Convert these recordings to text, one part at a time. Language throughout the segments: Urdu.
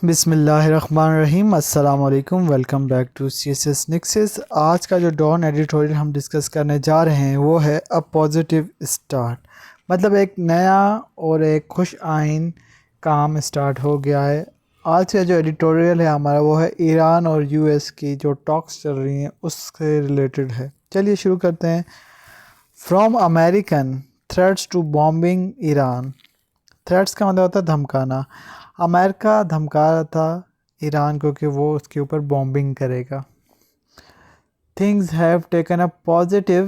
بسم اللہ الرحمن الرحیم، السلام علیکم، welcome back to C S S Nexus. آج کا جو ڈان ایڈیٹوریل ہم ڈسکس کرنے جا رہے ہیں وہ ہے اے پازیٹیو اسٹارٹ، مطلب ایک نیا اور ایک خوش آئند کام اسٹارٹ ہو گیا ہے۔ آج کا جو ایڈیٹوریل ہے ہمارا وہ ہے ایران اور یو ایس کی جو ٹاکس چل رہی ہیں اس سے ریلیٹڈ ہے۔ چلیے شروع کرتے ہیں۔ From American threats to bombing Iran. Threats کا مطلب ہوتا ہے دھمکانا۔ امریکہ دھمکا رہا تھا ایران کو کہ وہ اس کے اوپر بامبنگ کرے گا۔ Things have taken a positive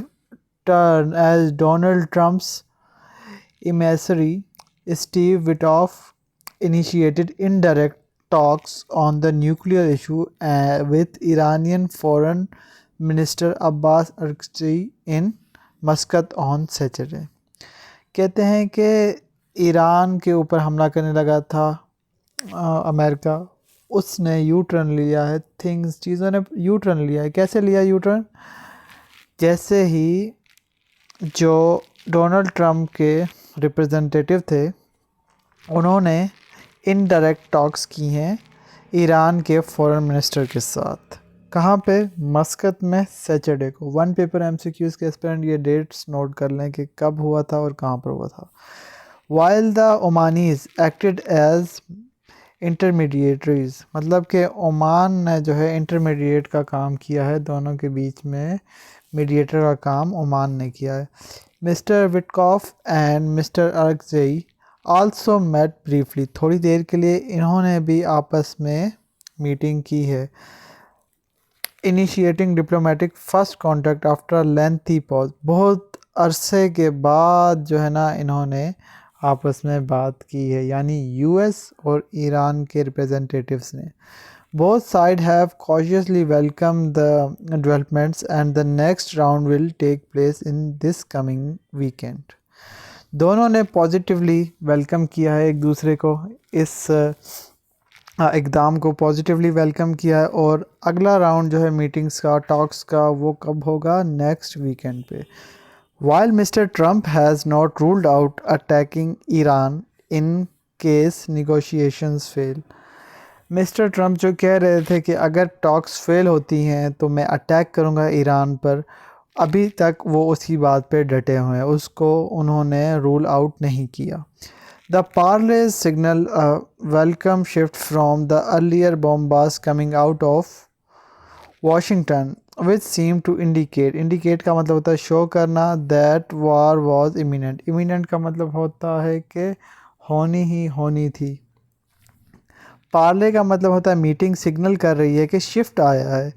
turn as Donald Trump's emissary Steve Witkoff initiated indirect talks on the nuclear issue with Iranian Foreign Minister Abbas Araghchi in Muscat on Saturday۔ کہتے ہیں کہ ایران کے اوپر حملہ کرنے لگا تھا امریکہ، اس نے یو ٹرن لیا ہے، چیزوں نے یو ٹرن لیا ہے۔ کیسے لیا یو ٹرن؟ جیسے ہی جو ڈونلڈ ٹرمپ کے ریپرزنٹیٹیو تھے انہوں نے انڈائریکٹ ٹاکس کی ہیں ایران کے فورن منسٹر کے ساتھ۔ کہاں پہ؟ مسقط میں سیچرڈے کو۔ One paper M C Qs کے اسپیرنٹ یہ ڈیٹس نوٹ کر لیں کہ کب ہوا تھا اور کہاں پر ہوا تھا۔ While the Omanis acted as intermediaries, مطلب کہ عمان نے جو ہے انٹرمیڈیٹ کا کام کیا ہے، دونوں کے بیچ میں میڈیٹر کا کام عمان نے کیا ہے۔ Mister Witkoff and mister Araghchi also met briefly, تھوڑی دیر کے لیے انہوں نے بھی آپس میں میٹنگ کی ہے۔ Initiating diplomatic first contact after lengthy pause, بہت عرصے کے بعد جو ہے نا انہوں نے آپس میں بات کی ہے، یعنی یو ایس اور ایران کے ریپرزنٹیٹیوز نے۔ Both sides have cautiously welcomed the developments and the next round will take place in this coming weekend۔ دونوں نے پازیٹیولی ویلکم کیا ہے ایک دوسرے کو، اس اقدام کو پازیٹیولی ویلکم کیا ہے، اور اگلا راؤنڈ جو ہے میٹنگز کا، ٹاکس کا، وہ کب ہوگا؟ نیکسٹ ویکینڈ پہ۔ While Mr. Trump has not ruled out attacking Iran in case negotiations fail۔ Mr Trump جو کہہ رہے تھے کہ اگر ٹاکس فیل ہوتی ہیں تو میں اٹیک کروں گا ایران پر، ابھی تک وہ اسی بات پہ ڈٹے ہوئے ہیں، اس کو انہوں نے رول آؤٹ نہیں کیا۔ The parleys signal a welcome shift from the earlier bombast coming out of Washington which seemed to indicate کا مطلب ہوتا ہے شو کرنا that war was imminent کا مطلب ہوتا ہے کہ ہونی ہی ہونی تھی۔ پارلے کا مطلب ہوتا ہے میٹنگ سگنل کر رہی ہے کہ شفٹ آیا ہے،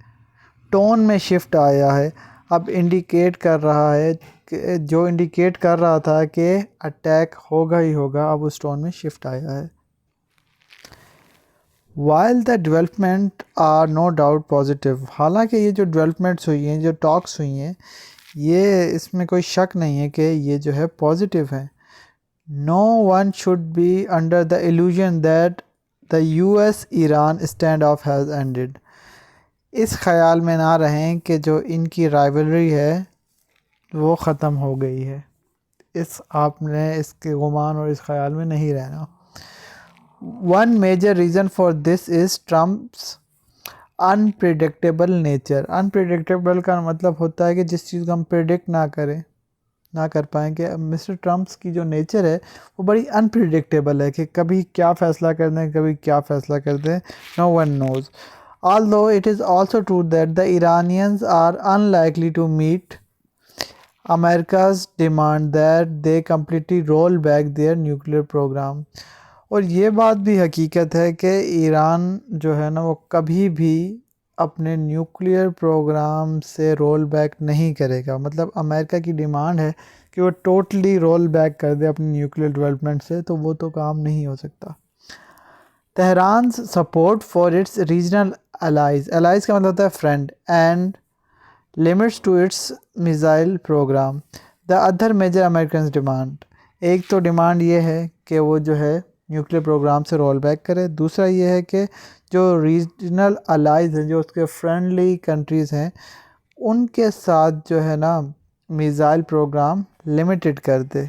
ٹون میں شفٹ آیا ہے، اب انڈیکیٹ کر رہا ہے کہ جو انڈیکیٹ کر رہا تھا کہ اٹیک ہوگا ہی ہوگا، اب اس ٹون میں شفٹ آیا ہے۔ While the development are no doubt positive، حالانکہ یہ جو ڈیولپمنٹس ہوئی ہیں، جو ٹاکس ہوئی ہیں، یہ اس میں کوئی شک نہیں ہے کہ یہ جو ہے پازیٹیو ہے۔ No one should be under the illusion that the US-Iran standoff has ended۔ اس خیال میں نہ رہیں کہ جو ان کی رائیولری ہے وہ ختم ہو گئی ہے، آپ نے اس کے گمان اور اس خیال میں نہیں رہنا۔ One major reason for this is Trump's unpredictable nature۔ unpredictable کا مطلب ہوتا ہے کہ جس چیز کو ہم پریڈکٹ نہ کر پائیں، کہ مسٹر ٹرمپس کی جو نیچر ہے وہ بڑی انپریڈکٹیبل ہے، کہ کبھی کیا فیصلہ کر دیں، کبھی کیا فیصلہ کر دیں، no one knows۔ Although it is also true that the Iranians are unlikely to meet America's demand that they completely roll back their nuclear program۔ اور یہ بات بھی حقیقت ہے کہ ایران جو ہے نا وہ کبھی بھی اپنے نیوکلیئر پروگرام سے رول بیک نہیں کرے گا، مطلب امریکہ کی ڈیمانڈ ہے کہ وہ ٹوٹلی رول بیک کر دے اپنی نیوکلیئر ڈیولپمنٹ سے، تو وہ تو کام نہیں ہو سکتا۔ تہران's support for its regional allies کا مطلب ہوتا ہے friend and limits to its missile program۔ the other major American demand، ایک تو ڈیمانڈ یہ ہے کہ وہ جو ہے نیوکلیئر پروگرام سے رول بیک کرے، دوسرا یہ ہے کہ جو ریجنل الائز ہیں، جو اس کے فرینڈلی کنٹریز ہیں، ان کے ساتھ جو ہے نا میزائل پروگرام لمیٹڈ کر دے۔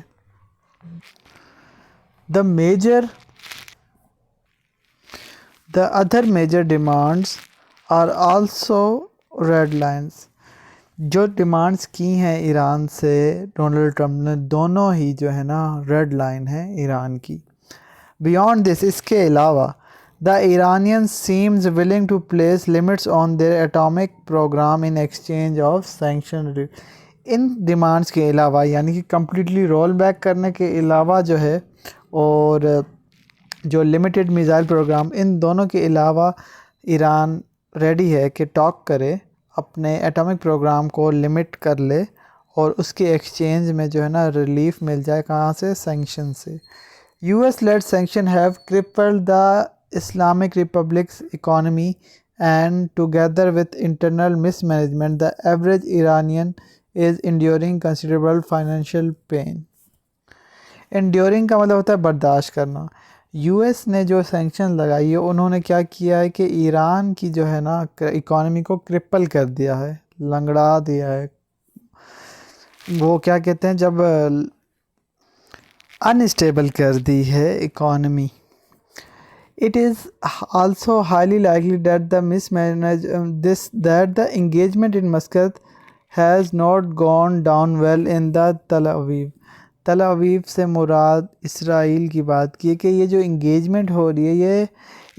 The other major demands are also red lines. جو ڈیمانڈس کی ہیں ایران سے ڈونلڈ ٹرمپ نے، دونوں ہی جو ہے نا ریڈ لائن ہے ایران کی. بیونڈ دس، اس کے علاوہ the Iranians seems willing to place limits on their atomic program in exchange of sanction. In demands کے علاوہ یعنی کہ کمپلیٹلی رول بیک کرنے کے علاوہ جو ہے، اور جو لمیٹڈ میزائل پروگرام، ان دونوں کے علاوہ ایران ریڈی ہے کہ ٹاک کرے، اپنے ایٹامک پروگرام کو لمٹ کر لے، اور اس کے ایکسچینج میں جو ہے نا ریلیف مل جائے. کہاں سے؟ سینکشن سے. US led sanction have crippled the Islamic Republic's economy, and together with internal mismanagement, the average Iranian is enduring considerable financial pain. Enduring کا مطلب ہوتا ہے برداشت کرنا. US نے جو سینکشن لگائی ہے، انہوں نے کیا کیا ہے کہ ایران کی جو ہے نا اکانومی کو کرپل کر دیا ہے، لنگڑا دیا ہے. وہ کیا کہتے ہیں، جب انسٹیبل کر دی ہے economy. It is also highly likely that the engagement in Muscat has not gone down well in the Tel Aviv. تل اویو سے مراد اسرائیل کی بات کی ہے کہ یہ جو انگیجمنٹ ہو رہی ہے یہ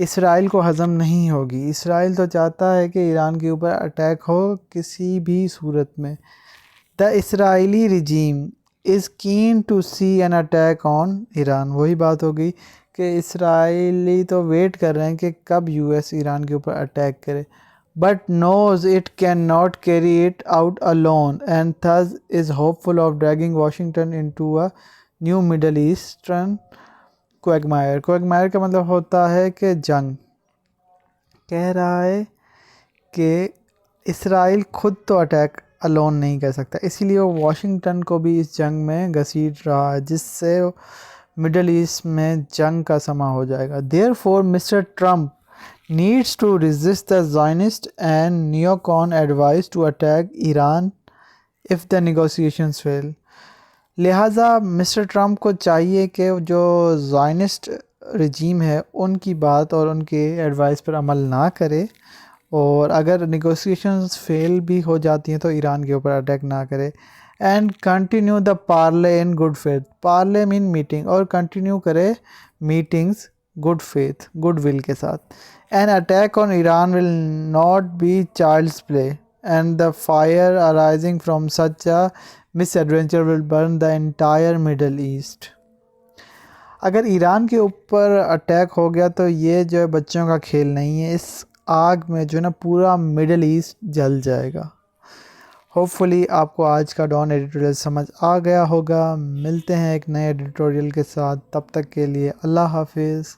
اسرائیل کو ہضم نہیں ہوگی. اسرائیل تو چاہتا ہے کہ ایران کے اوپر اٹیک ہو کسی بھی صورت میں. The Israeli regime is keen to see an attack on Iran. وہی بات ہوگی کہ اسرائیلی تو ویٹ کر رہے ہیں کہ کب US ایران کے اوپر اٹیک کرے. but knows it cannot carry it out alone, and thus is hopeful of dragging Washington into a new Middle Eastern quagmire. quagmire کا مطلب ہوتا ہے کہ جنگ. کہہ رہا ہے کہ اسرائیل خود تو اٹیک الون نہیں کر سکتا، اسی لیے وہ واشنگٹن کو بھی اس جنگ میں گھسیٹ رہا ہے، جس سے مڈل ایسٹ میں جنگ کا سما ہو جائے گا. Therefore, Mr. Trump needs to resist the Zionist and neocon advice to attack Iran if the negotiations fail. لہٰذا مسٹر ٹرمپ کو چاہیے کہ جو زائنسٹ رجیم ہے ان کی بات اور ان کے ایڈوائس پر عمل نہ کرے، اور اگر نیگوسیشنز فیل بھی ہو جاتی ہیں تو ایران کے اوپر اٹیک نہ کرے. And continue the parley in good faith. Parley مین میٹنگ، اور کنٹینیو کرے meetings good faith, good will کے ساتھ. An attack on Iran will not be child's play, and the fire arising from such a misadventure will burn the entire Middle East. اگر ایران کے اوپر اٹیک ہو گیا تو یہ جو ہے بچوں کا کھیل نہیں ہے، اس آگ میں جو ہے نا پورا مڈل ایسٹ جل جائے گا. ہوپ فلی آپ کو آج کا ڈان ایڈیٹوریل سمجھ آ گیا ہوگا. ملتے ہیں ایک نئے ایڈیٹوریل کے ساتھ، تب تک کے لیے اللہ حافظ.